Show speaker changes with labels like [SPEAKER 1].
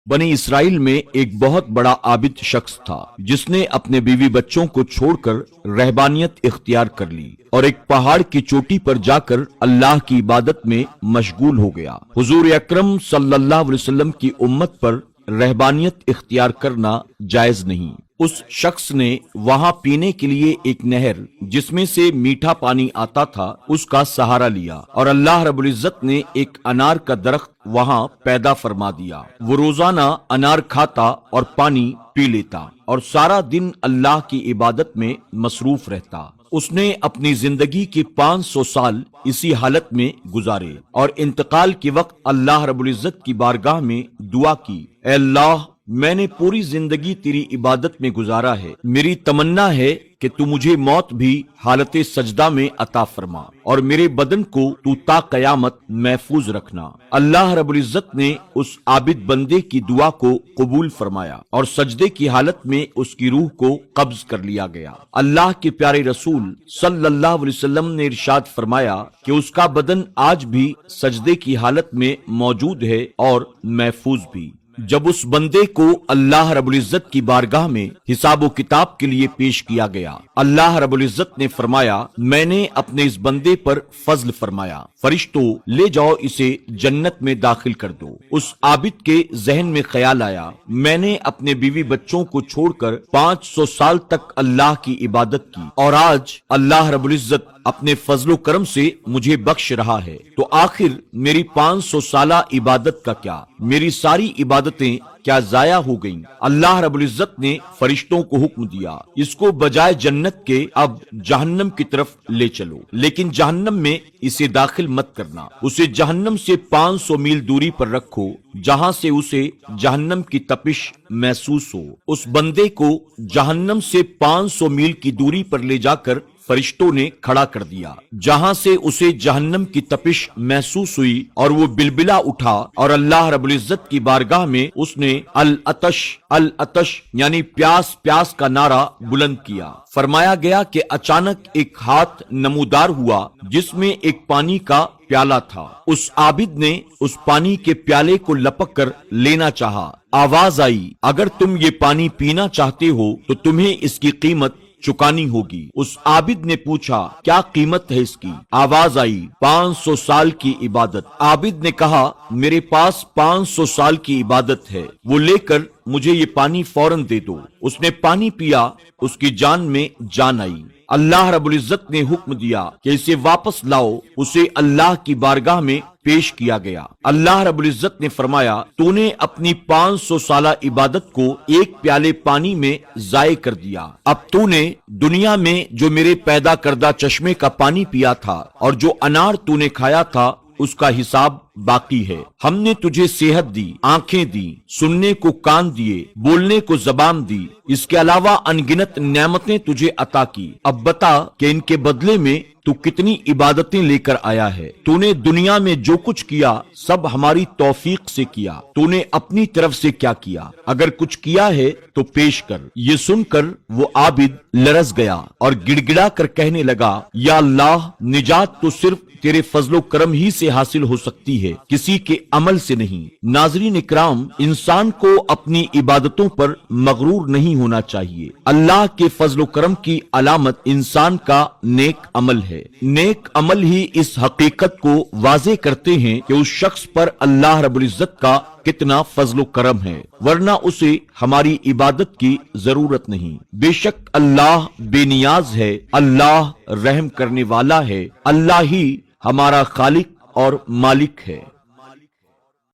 [SPEAKER 1] बनी इसराइल में एक बहुत बड़ा आबिद शख्स था जिसने अपने बीवी बच्चों को छोड़कर रहबानियत इख्तियार कर ली और एक पहाड़ की चोटी पर जाकर अल्लाह की इबादत में मशगूल हो गया। हुजूर अकरम सल्लल्लाहु अलैहि वसल्लम की उम्मत पर रहबानियत इख्तियार करना जायज नहीं। उस शख्स ने वहां पीने के लिए एक नहर जिसमें से मीठा पानी आता था उसका सहारा लिया और अल्लाह रब्बुल इज्जत ने एक अनार का दरख्त वहां पैदा फरमा दिया। वो रोजाना अनार खाता और पानी पी लेता और सारा दिन अल्लाह की इबादत में मसरूफ रहता। उसने अपनी जिंदगी के 500 साल इसी हालत में गुजारे और इंतकाल के वक्त अल्लाह रब्बुल इज्जत की बारगाह में दुआ की, ऐ अल्लाह, मैंने पूरी जिंदगी तेरी इबादत में गुजारा है। मेरी तमन्ना है कि तू मुझे मौत भी हालत सजदा में अता फरमा और मेरे बदन को तू ता कयामत महफूज रखना। अल्लाह रब्बुल इज्जत ने उस आबिद बंदे की दुआ को कबूल फरमाया और सजदे की हालत में उसकी रूह को कब्ज कर लिया गया। अल्लाह के प्यारे रसूल सल्लल्लाहु अलैहि वसल्लम ने इरशाद फरमाया कि उसका बदन आज भी सजदे की हालत में मौजूद है और महफूज भी। जब उस बंदे को अल्लाह रब्बुल इज्जत की बारगाह में हिसाबो किताब के लिए पेश किया गया, अल्लाह रब्बुल इज्जत ने फरमाया, मैंने अपने इस बंदे पर फजल फरमाया, फरिश्तों ले जाओ इसे जन्नत में दाखिल कर दो। उस आबिद के जहन में ख्याल आया, मैंने अपने बीवी बच्चों को छोड़कर 500 साल तक अल्लाह की इबादत की और आज अल्लाह रब्बुल इज्जत अपने फजलो करम से मुझे बख्श रहा है, तो आखिर मेरी 500 साला इबादत का क्या, मेरी सारी इबादतें क्या जाया हो गईं? अल्लाह रब्बुल इज्जत ने फरिश्तों को हुक्म दिया, इसको बजाय जन्नत के अब जहन्नम की तरफ ले चलो, लेकिन जहन्नम में इसे दाखिल मत करना। उसे जहन्नम से 500 मील दूरी पर रखो जहां से उसे जहन्नम की तपिश महसूस हो। उस बंदे को जहन्नम से 500 मील की दूरी पर ले जाकर फरिश्तों ने खड़ा कर दिया, जहां से उसे जहन्नम की तपिश महसूस हुई और वो बिलबिला उठा और अल्लाह रब्बुल इज्जत की बारगाह में उसने अल अतश यानी प्यास प्यास का नारा बुलंद किया। फरमाया गया कि अचानक एक हाथ नमूदार हुआ जिसमें एक पानी का प्याला था। उस आबिद ने उस पानी के प्याले को लपक कर लेना चाहा। आवाज आई, अगर तुम ये पानी पीना चाहते हो तो तुम्हें इसकी कीमत चुकानी होगी। उस आबिद ने पूछा, क्या कीमत है इसकी? आवाज आई, 500 साल की इबादत। आबिद ने कहा, मेरे पास 500 साल की इबादत है, वो लेकर मुझे ये पानी फौरन दे दो। उसने पानी पिया, उसकी जान में जान आई। अल्लाह रब्बुल इज्जत ने हुक्म दिया कि इसे वापस लाओ। उसे अल्लाह की बारगाह में पेश किया गया। अल्लाह रब्बुल इज्जत ने फरमाया, तूने अपनी 500 साला इबादत को एक प्याले पानी में जाये कर दिया। अब तूने दुनिया में जो मेरे पैदा करदा चश्मे का पानी पिया था और जो अनार तूने खाया था उसका हिसाब बाकी है। हमने तुझे सेहत दी, आंखें दी, सुनने को कान दिए, बोलने को जबान दी, इसके अलावा अनगिनत नेमतें तुझे अता की। अब बता कि इनके बदले में तू कितनी इबादतें लेकर आया है। तूने दुनिया में जो कुछ किया सब हमारी तौफीक से किया। तूने अपनी तरफ से क्या किया? अगर कुछ किया है तो पेश कर। ये सुनकर वो आबिद लरस गया और गिड़गिड़ा कर कहने लगा, या अल्लाह, निजात तो सिर्फ तेरे फजलो करम ही से हासिल हो सकती है, किसी के अमल से नहीं। नाज़रीन इकराम, इंसान को अपनी इबादतों पर मगरूर नहीं होना चाहिए। अल्लाह के फजलो करम की अलामत इंसान का नेक अमल है। नेक अमल ही इस हकीकत को वाज़े करते हैं कि उस शख्स पर अल्लाह रब्बुल इज्जत का कितना फजलो करम है, वरना उसे हमारी इबादत की जरूरत नहीं। बेशक अल्लाह बेनियाज है, अल्लाह रहम करने वाला है, अल्लाह ही हमारा खालिक और मालिक है।